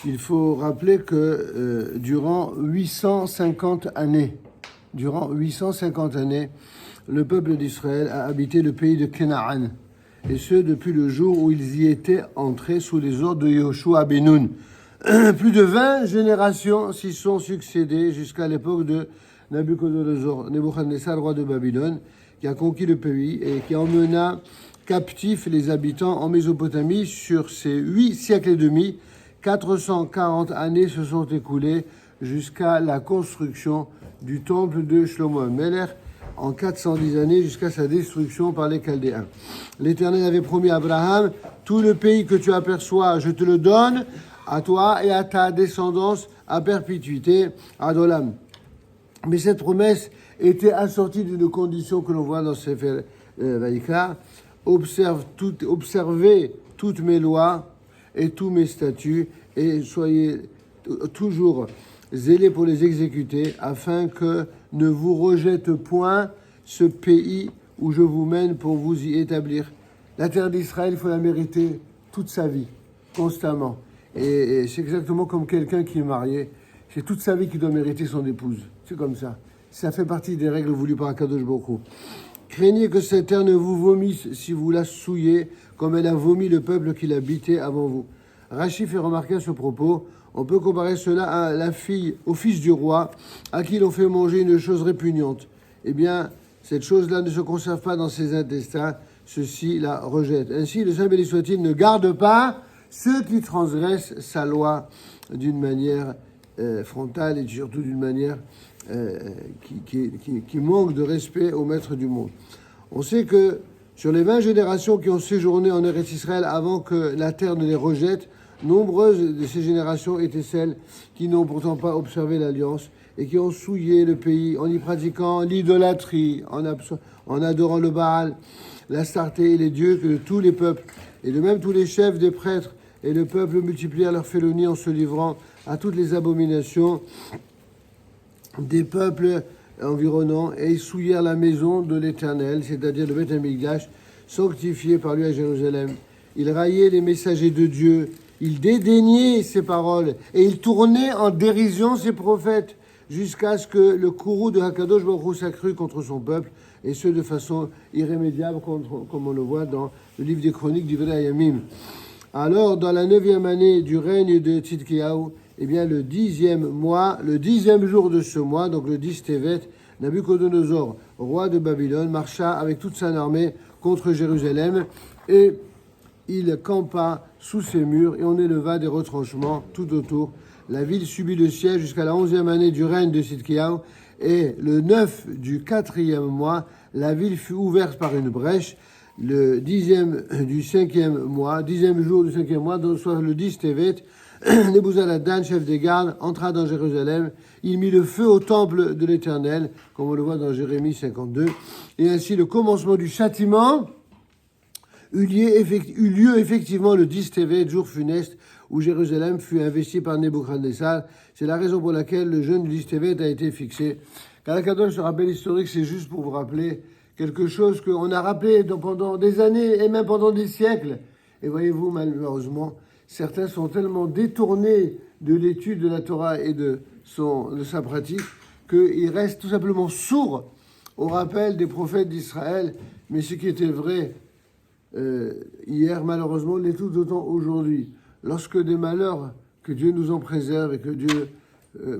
Il faut rappeler que durant 850 années, le peuple d'Israël a habité le pays de Canaan. Et ce, depuis le jour où ils y étaient entrés sous les ordres de Yoshua ben Nun. Plus de 20 générations s'y sont succédées jusqu'à l'époque de Nebuchadnezzar, roi de Babylone, qui a conquis le pays et qui emmena captifs les habitants en Mésopotamie. Sur ces 8 siècles et demi, 440 années se sont écoulées jusqu'à la construction du temple de Shlomo Ameler en 410 années jusqu'à sa destruction par les Chaldéens. L'Éternel avait promis à Abraham: tout le pays que tu aperçois, je te le donne à toi et à ta descendance à perpétuité, Adolam. Mais cette promesse était assortie d'une condition que l'on voit dans Sefer Vaikra: observez toutes mes lois et tous mes statuts, et soyez toujours zélés pour les exécuter, afin que ne vous rejette point ce pays où je vous mène pour vous y établir. La terre d'Israël, il faut la mériter toute sa vie, constamment. Et c'est exactement comme quelqu'un qui est marié. C'est toute sa vie qu'il doit mériter son épouse. C'est comme ça. Ça fait partie des règles voulues par Akadosh Baruch Hu. Craignez que cette terre ne vous vomisse si vous la souillez, comme elle a vomi le peuple qui l'habitait avant vous. Rachi fait remarquer à ce propos: on peut comparer cela à la fille, au fils du roi, à qui l'on fait manger une chose répugnante. Eh bien, cette chose-là ne se conserve pas dans ses intestins, ceux-ci la rejettent. Ainsi, le Saint béni soit-il ne garde pas ceux qui transgressent sa loi d'une manière frontale et surtout d'une manière qui manque de respect au maître du monde. On sait que sur les 20 générations qui ont séjourné en Eretz Israël avant que la terre ne les rejette, nombreuses de ces générations étaient celles qui n'ont pourtant pas observé l'alliance et qui ont souillé le pays en y pratiquant l'idolâtrie, en adorant le Baal, l'Astarté et les dieux que tous les peuples, et de même tous les chefs des prêtres et le peuple multiplièrent leurs félonie en se livrant à toutes les abominations des peuples environnants, et ils souillèrent la maison de l'Éternel, c'est-à-dire le Beth Amikdash, sanctifié par lui à Jérusalem. Ils raillaient les messagers de Dieu, ils dédaignaient ses paroles, et ils tournaient en dérision ses prophètes, jusqu'à ce que le courroux de Hakadosh Baruch Hu s'accrût contre son peuple, et ce de façon irrémédiable, comme on le voit dans le livre des Chroniques du Divrei Hayamim. Alors, dans la 9e année du règne de Tzidkiyahu, eh bien, le 10e jour de ce mois, donc le 10 Tevet, Nabuchodonosor, roi de Babylone, marcha avec toute son armée contre Jérusalem, et il campa sous ses murs, et on éleva des retranchements tout autour. La ville subit le siège jusqu'à la 11e année du règne de Tzidkiyahu, et le 9 du 4e mois, la ville fut ouverte par une brèche. Le 10e jour du 5e mois, soit le 10 Tevet, Nebuzaradan, chef des gardes, entra dans Jérusalem. Il mit le feu au temple de l'Éternel, comme on le voit dans Jérémie 52. Et ainsi, le commencement du châtiment eut lieu effectivement le 10 Tevet, jour funeste, où Jérusalem fut investie par Nebuchadnezzar. C'est la raison pour laquelle le jeûne du 10 Tevet a été fixé. Car ce rappel historique, c'est juste pour vous rappeler quelque chose qu'on a rappelé pendant des années et même pendant des siècles. Et voyez-vous, malheureusement, certains sont tellement détournés de l'étude de la Torah et de sa pratique qu'ils restent tout simplement sourds au rappel des prophètes d'Israël. Mais ce qui était vrai hier, malheureusement, l'est tout autant aujourd'hui. Lorsque des malheurs, que Dieu nous en préserve et que Dieu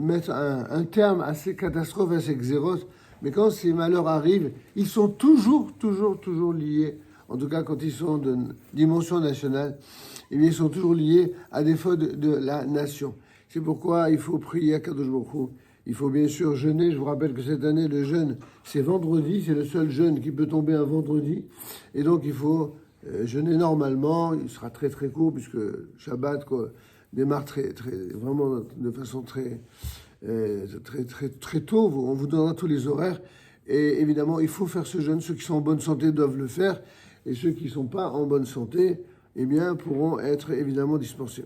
mette un terme à ces catastrophes, à ces xéros, mais quand ces malheurs arrivent, ils sont toujours liés, en tout cas quand ils sont de dimension nationale, eh bien, ils sont toujours liés à des fautes de la nation. C'est pourquoi il faut prier à Kadosh Baruch Hu. Il faut bien sûr jeûner. Je vous rappelle que cette année, le jeûne, c'est vendredi. C'est le seul jeûne qui peut tomber un vendredi. Et donc, il faut jeûner normalement. Il sera très court puisque Shabbat démarre vraiment de façon très tôt. On vous donnera tous les horaires. Et évidemment, il faut faire ce jeûne. Ceux qui sont en bonne santé doivent le faire. Et ceux qui ne sont pas en bonne santé, eh bien, pourront être évidemment dispensés.